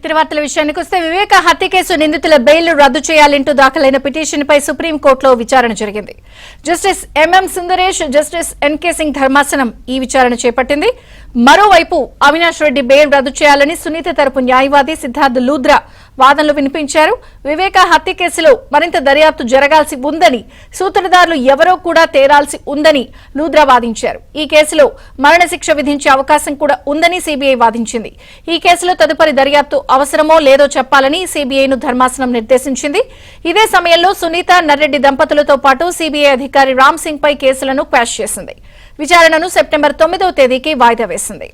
ఇతర వార్తల విషయానికి వస్తే వివేక హత్య కేసు నిందితుల బెయిల్ రద్దు చేయాలంటూ దాఖలైన పిటిషన్పై సుప్రీంకోర్టులో విచారణ జరిగింది. Justice MM Sundaresh, justice NK Singh ధర్మాసనం ఈ విచారణ చేపట్టింది. మరోవైపు అవినాష్ రెడ్డి బెయిల్ రద్దు చేయాలని సునీత తరపు న్యాయవాది సిద్ధార్థ్ లూథ్రా వాదనలు వినిపించారు. వివేక హత్య కేసులో మరింత దర్యాప్తు జరగాల్సి ఉందని, సూత్రధారులు ఎవరో కూడా తేరాల్సి ఉందని లూథ్రా వాదించారు. ఈ కేసులో మరణశిక్ష విధించే అవకాశం కూడా ఉందని సీబీఐ వాదించింది. ఈ కేసులో తదుపరి దర్యాప్తు అవసరమో లేదో చెప్పాలని సీబీఐను ధర్మాసనం నిర్దేశించింది. ఇదే సమయంలో సునీత, నర్రెడ్డి దంపతులతో పాటు సీబీఐ అధికారి రామ్ సింగ్ పై కేసులను క్వాష్ చేసింది. విచారణను సెప్టెంబర్ 9వ తేదీకి వాయిదా వేసింది.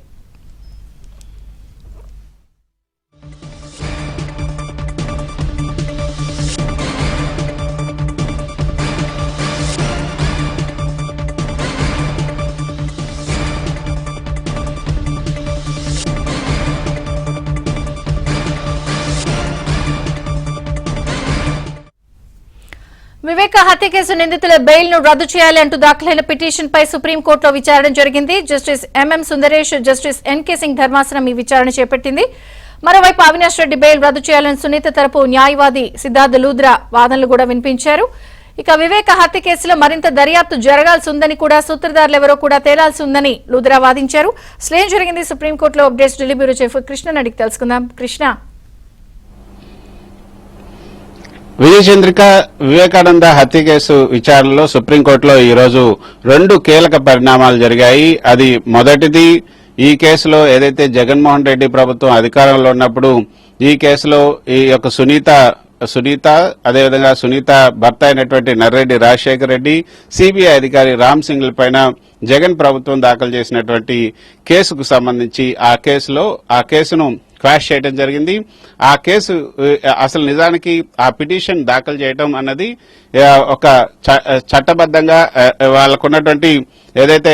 వివేక హత్య కేసు నిందితుల బెయిల్ ను రద్దు చేయాలి అంటూ దాఖలైన పిటిషన్ పై సుప్రీంకోర్టులో విచారణ జరిగింది. Justice MM Sundaresh, justice NK Singh ధర్మాసనం ఈ విచారణ చేపట్టింది. మరోవైపు అవినాష్ రెడ్డి బెయిల్ రద్దు చేయాలని సునీత తరపు న్యాయవాది సిద్ధార్థ్ లూథ్రా వాదనలు కూడా వినిపించారు. ఇక వివేక హత్య కేసులో మరింత దర్యాప్తు జరగాల్సి ఉందని కూడా, సూత్రధారులు ఎవరో కూడా తేలాల్సి ఉందని లూథ్రా వాదించారు. అసలేం జరిగింది సుప్రీంకోర్టులో? Updates Delhi bureau chief Krishna అడిగి తెలుసుకుందాం. కృష్ణ, విజయచంద్రిక వివేకానంద హత్య కేసు విచారణలో సుప్రీంకోర్టులో ఈరోజు 2 కీలక పరిణామాలు జరిగాయి. అది మొదటిది, ఈ కేసులో ఏదైతే జగన్మోహన్ రెడ్డి ప్రభుత్వం అధికారంలో ఉన్నప్పుడు ఈ కేసులో ఈ యొక్క సునీత అదేవిధంగా సునీత భర్త అయినటువంటి నర్రెడ్డి రాజశేఖర్ రెడ్డి, సిబిఐ అధికారి రామ్ సింగ్ పైన జగన్ ప్రభుత్వం దాఖలు చేసినటువంటి కేసుకు సంబంధించి ఆ కేసును క్వాష్ చేయడం జరిగింది. ఆ కేసు అసలు నిజానికి ఆ పిటిషన్ దాఖలు చేయడం అన్నది ఒక చట్టబద్ధంగా వాళ్ళకున్నటువంటి ఏదైతే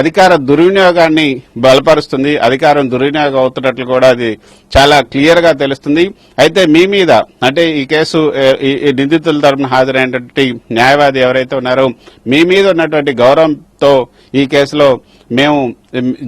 అధికార దుర్వినియోగాన్ని బలపరుస్తుంది, అధికారం దుర్వినియోగం అవుతున్నట్లు కూడా అది చాలా క్లియర్ గా తెలుస్తుంది. అయితే మీ మీద అంటే ఈ కేసు ఈ నిందితుల తరపున హాజరైనటువంటి న్యాయవాది ఎవరైతే ఉన్నారో మీ మీద ఉన్నటువంటి గౌరవంతో ఈ కేసులో మేము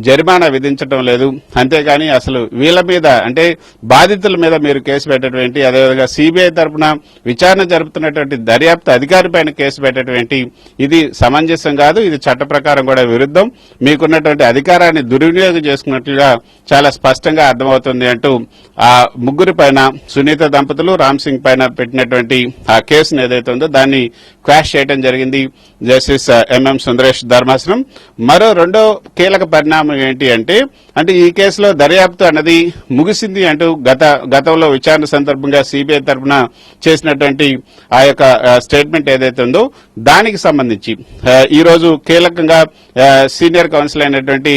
జరిమానా విధించడం లేదు, అంతేగాని అసలు వీళ్ళ మీద అంటే బాధితుల మీద మీరు కేసు పెట్టడం ఏంటి, అదేవిధంగా సిబిఐ తరపున విచారణ జరుపుతున్నటువంటి దర్యాప్తు అధికారి పైన కేసు పెట్టడం ఏంటి, ఇది సమంజసం కాదు, ఇది చట్ట ప్రకారం కూడా విరుద్ధం, మీకున్నటువంటి అధికారాన్ని దుర్వినియోగం చేసుకున్నట్లుగా చాలా స్పష్టంగా అర్థమవుతుంది అంటూ ఆ ముగ్గురి పైన సునీత దంపతులు, రామ్ సింగ్ పైన పెట్టినటువంటి ఆ కేసును ఏదైతే ఉందో దాన్ని క్వాష్ చేయడం జరిగింది జస్టిస్ ఎంఎం సుందరేష్ ధర్మాసనం. మరో రెండో కీలక పరిణామం ఏంటి అంటే ఈ కేసులో దర్యాప్తు అన్నది ముగిసింది అంటూ గతంలో విచారణ సందర్భంగా సిబిఐ తరఫున చేసినటువంటి ఆ యొక్క స్టేట్మెంట్ ఏదైతే ఉందో దానికి సంబంధించి ఈ రోజు కీలకంగా సీనియర్ కౌన్సిల్ అయినటువంటి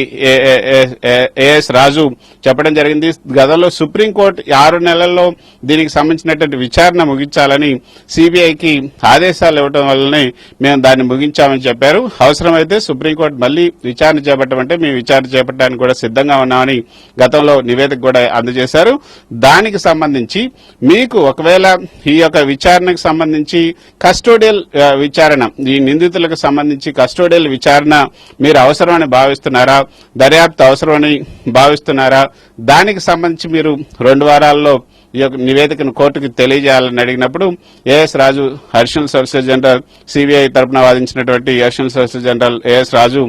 ఏఎస్ రాజు చెప్పడం జరిగింది. గతంలో సుప్రీంకోర్టు 6 నెలల్లో దీనికి సంబంధించినటువంటి విచారణ ముగించాలని సిబిఐకి ఆదేశాలు ఇవ్వడం వల్లనే మేము దాన్ని ముగించామని చెప్పారు. అవసరమైతే సుప్రీంకోర్టు మళ్లీ విచారణ చేపట్టమంటే మేము విచారణ చేపట్టడానికి కూడా సిద్ధంగా ఉన్నామని గతంలో నివేదిక కూడా అందజేశారు. దానికి సంబంధించి మీకు ఒకవేళ ఈ యొక్క విచారణకు సంబంధించి కస్టోడియల్ విచారణ, ఈ నిందితులకు సంబంధించి కస్టోడియల్ విచారణ మీరు అవసరమని భావిస్తున్నారా, దర్యాప్తు అవసరమని భావిస్తున్నారా, దానికి సంబంధించి మీరు 2 వారాల్లో ఈ యొక్క నివేదికను కోర్టుకు తెలియజేయాలని అడిగినప్పుడు ఏఎస్ రాజు, అడిషనల్ సొలిసిటర్ జనరల్, సిబిఐ తరఫున వాదించినటువంటి అడిషనల్ సొలిసిటర్ జనరల్ ఏఎస్ రాజు,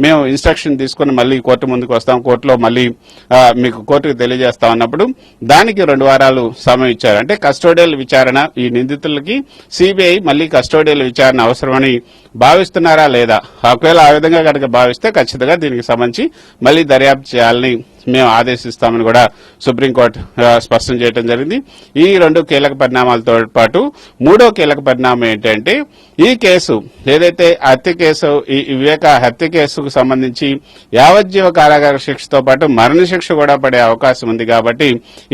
మేము ఇన్స్ట్రక్షన్ తీసుకుని మళ్లీ కోర్టు ముందుకు వస్తాం, కోర్టులో మళ్లీ మీకు కోర్టుకు తెలియజేస్తాం అన్నప్పుడు దానికి 2 వారాలు సమయం ఇచ్చారు. అంటే కస్టోడియల్ విచారణ, ఈ నిందితులకి సిబిఐ మళ్లీ కస్టోడియల్ విచారణ అవసరమని భావిస్తున్నారా లేదా, ఒకవేళ ఆ విధంగా కనుక భావిస్తే ఖచ్చితంగా దీనికి సంబంధించి మళ్లీ దర్యాప్తు చేయాలని మేము ఆదేశిస్తామని కూడా సుప్రీంకోర్టు స్పష్టం చేయడం జరిగింది. ఈ 2 కీలక పరిణామాలతో పాటు 3వ కీలక పరిణామం ఏంటంటే ఈ కేసు ఏదైతే హత్య కేసు, ఈ వివేక హత్య కేసుకు సంబంధించి యావజ్జీవ కారాగార శిక్షతో పాటు మరణశిక్ష కూడా పడే అవకాశం ఉంది. కాబట్టి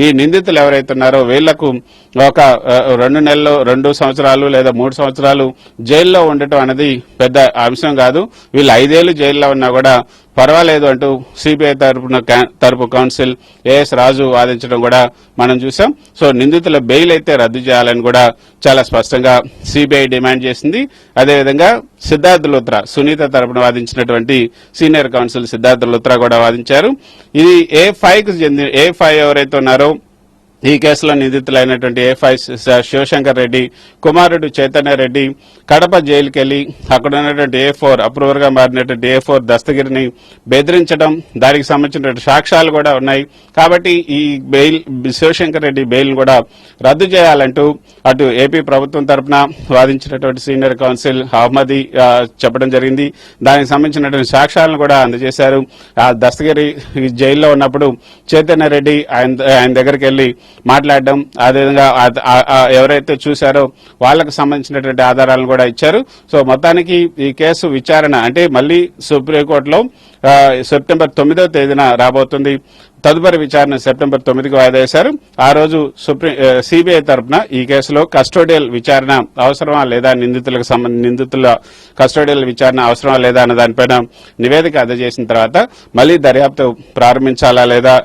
ఈ నిందితులు ఎవరైతే ఉన్నారో వీళ్లకు ఒక 2 నెలలు, 2 సంవత్సరాలు లేదా 3 సంవత్సరాలు జైల్లో ఉండటం అనేది పెద్ద అంశం కాదు. వీళ్ళు 5 ఏళ్లు జైల్లో ఉన్నా కూడా పర్వాలేదు అంటూ సిబిఐ తరపు కౌన్సిల్ ఏఎస్ రాజు వాదించడం కూడా మనం చూసాం. సో నిందితుల బెయిల్ అయితే రద్దు చేయాలని కూడా చాలా స్పష్టంగా సిబిఐ డిమాండ్ చేసింది. అదేవిధంగా సిద్ధార్థ్ లూథ్రా, సునీత తరపున వాదించినటువంటి సీనియర్ కౌన్సిల్ సిద్ధార్థ్ లూథ్రా కూడా వాదించారు. ఇది A5 ఎవరైతే ఉన్నారో ఈ కేసులో నిందితులైనటువంటి A5 శివశంకర్ రెడ్డి, కుమారుడు చైతన్య రెడ్డి కడప జైలుకి వెళ్లి అక్కడ ఉన్నటువంటి A4 అప్రూవర్ గా మారినటువంటి A4 దస్తగిరిని బెదిరించడం, దానికి సంబంధించినటువంటి సాక్ష్యాలు కూడా ఉన్నాయి. కాబట్టి ఈ బెయిల్ శివశంకర్ రెడ్డి బెయిల్ కూడా రద్దు చేయాలంటూ అటు ఏపీ ప్రభుత్వం తరఫున వాదించినటువంటి సీనియర్ కౌన్సిల్ అహ్మదీ చెప్పడం జరిగింది. దానికి సంబంధించినటువంటి సాక్ష్యాలను కూడా అందజేశారు. ఆ దస్తగిరి జైల్లో ఉన్నప్పుడు చైతన్య రెడ్డి ఆయన దగ్గరికి వెళ్లి మాట్లాడడం, అదేవిధంగా ఎవరైతే చూశారో వాళ్లకు సంబంధించినటువంటి ఆధారాలను కూడా ఇచ్చారు. సో మొత్తానికి ఈ కేసు విచారణ అంటే మళ్లీ సుప్రీంకోర్టులో సెప్టెంబర్ 9వ తేదీన రాబోతుంది. తదుపరి విచారణ సెప్టెంబర్ 9కి వాయిదా వేశారు. ఆ రోజు సిబిఐ తరఫున ఈ కేసులో కస్టోడియల్ విచారణ అవసరమా లేదా, నిందితుల కస్టోడియల్ విచారణ అవసరమా లేదా అన్న దానిపైన నివేదిక అందజేసిన తర్వాత మళ్లీ దర్యాప్తు ప్రారంభించాలా లేదా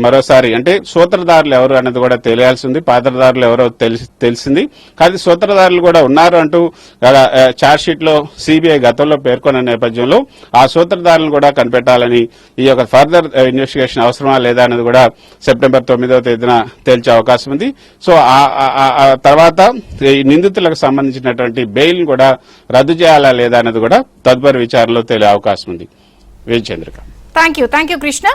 మరోసారి అంటే సూత్రధారులు ఎవరు అన్నది కూడా తెలియాల్సి ఉంది. పాత్రధారులు ఎవరో తెలిసింది. కానీ సూత్రధారులు కూడా ఉన్నారు అంటూ ఛార్జ్ షీట్ లో సిబిఐ గతంలో పేర్కొన్న నేపథ్యంలో ఆ సూత్రధారులను కూడా కనిపెట్టాలని ఈ యొక్క ఫర్దర్ ఇన్వెస్టిగేషన్ అవసరమా లేదా అనేది కూడా సెప్టెంబర్ 9వ తేదీన తేల్చే అవకాశం ఉంది. సో ఆ తర్వాత నిందితులకు సంబంధించినటువంటి బెయిల్ కూడా రద్దు చేయాలా లేదా అనేది కూడా తదుపరి విచారణలో తేలే అవకాశం ఉంది. విజయచంద్రిక. Thank you Krishna.